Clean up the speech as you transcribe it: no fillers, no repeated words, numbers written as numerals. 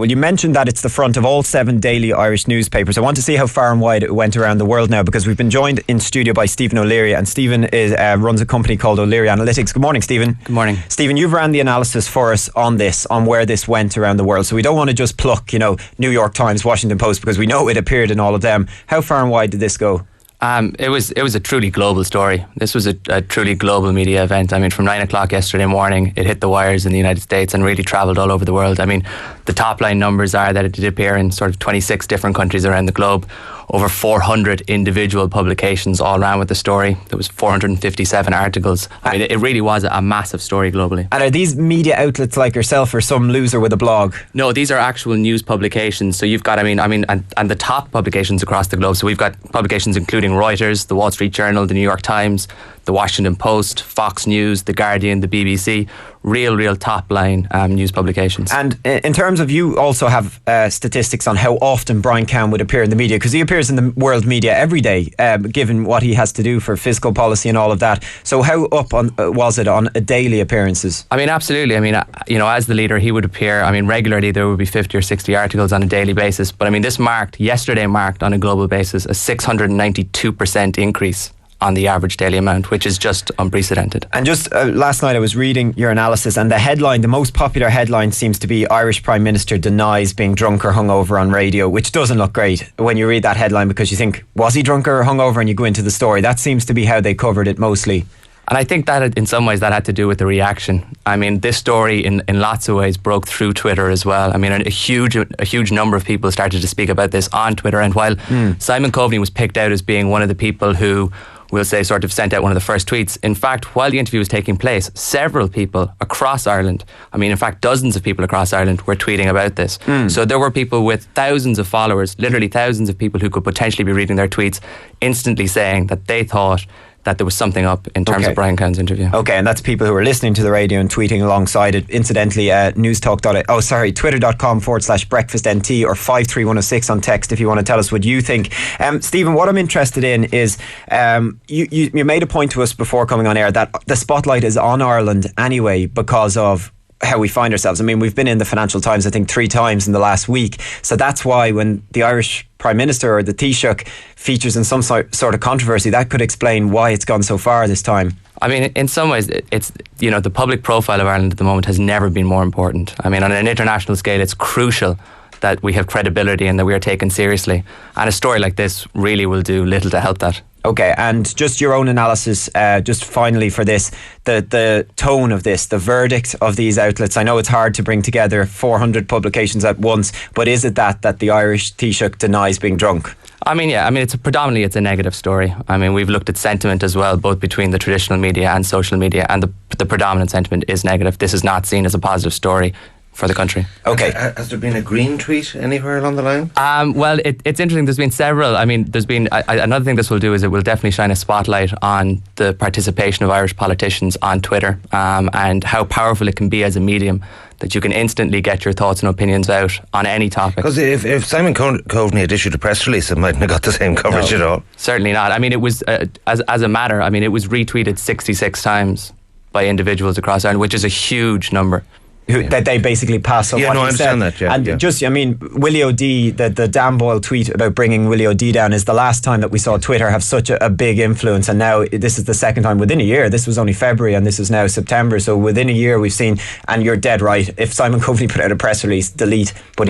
Well, you mentioned that it's the front of all 7 daily Irish newspapers. I want to see how far and wide it went around the world now, because we've been joined in studio by Stephen O'Leary, and Stephen runs a company called O'Leary Analytics. Good morning, Stephen. Good morning. Stephen, you've ran the analysis for us on where this went around the world. So we don't want to just pluck, New York Times, Washington Post, because we know it appeared in all of them. How far and wide did this go? It was a truly global story. This was a truly global media event. I mean, from 9 o'clock yesterday morning, it hit the wires in the United States and really travelled all over the world. I mean, the top line numbers are that it did appear in sort of 26 different countries around the globe. Over 400 individual publications all ran with the story. There was 457 articles. I mean, it really was a massive story globally. And are these media outlets like yourself, or some loser with a blog? No, these are actual news publications. So you've got, and the top publications across the globe. So we've got publications including Reuters, the Wall Street Journal, the New York Times, the Washington Post, Fox News, the Guardian, the BBC. Real top line news publications. And in terms of, you also have statistics on how often Brian Cowen would appear in the media, because he appears in the world media every day, given what he has to do for fiscal policy and all of that. So how up on was it on daily appearances? I mean, absolutely. I mean, as the leader, he would appear. I mean, regularly there would be 50 or 60 articles on a daily basis. But I mean, yesterday marked on a global basis a 692% increase on the average daily amount, which is just unprecedented. And just last night I was reading your analysis, and the most popular headline seems to be Irish Prime Minister denies being drunk or hungover on radio, which doesn't look great when you read that headline, because you think, was he drunk or hungover? And you go into the story. That seems to be how they covered it mostly. And I think that in some ways that had to do with the reaction. I mean, this story in lots of ways broke through Twitter as well. I mean, a huge number of people started to speak about this on Twitter. And while Simon Coveney was picked out as being one of the people who, we'll say, sort of sent out one of the first tweets, in fact, while the interview was taking place, several people across Ireland, in fact, dozens of people across Ireland were tweeting about this. So there were people with thousands of followers, literally thousands of people who could potentially be reading their tweets, instantly saying that they thought that there was something up in terms of Brian Cowen's interview. Okay, and that's people who are listening to the radio and tweeting alongside it. Incidentally, Twitter.com/breakfastnt or 53106 on text if you want to tell us what you think. Stephen, what I'm interested in is you made a point to us before coming on air that the spotlight is on Ireland anyway because of how we find ourselves. I mean, we've been in the Financial Times, I think, 3 times in the last week. So that's why when the Irish Prime Minister or the Taoiseach features in some sort of controversy, that could explain why it's gone so far this time. I mean, in some ways, it's, the public profile of Ireland at the moment has never been more important. I mean, on an international scale, it's crucial that we have credibility and that we are taken seriously. And a story like this really will do little to help that. Okay, and just your own analysis, just finally for this, the tone of this, the verdict of these outlets. I know it's hard to bring together 400 publications at once, but is it that the Irish Taoiseach denies being drunk? I mean, yeah, it's a negative story. I mean, we've looked at sentiment as well, both between the traditional media and social media, and the predominant sentiment is negative. This is not seen as a positive story for the country. Okay. Has there been a green tweet anywhere along the line? Well, it's interesting. There's been several. I mean, there's been another thing this will do is it will definitely shine a spotlight on the participation of Irish politicians on Twitter, and how powerful it can be as a medium, that you can instantly get your thoughts and opinions out on any topic. Because if Simon Coveney had issued a press release, it mightn't have got the same coverage at all. Certainly not. I mean, it was, as a matter, it was retweeted 66 times by individuals across Ireland, which is a huge number. That they basically pass on what I understand said. that, yeah. And just, Willie O'D, the damn boil tweet about bringing Willie O'D down is the last time that we saw Twitter have such a big influence, and now this is the second time within a year. This was only February and this is now September, so within a year we've seen, and you're dead right, if Simon Coveney put out a press release, delete, but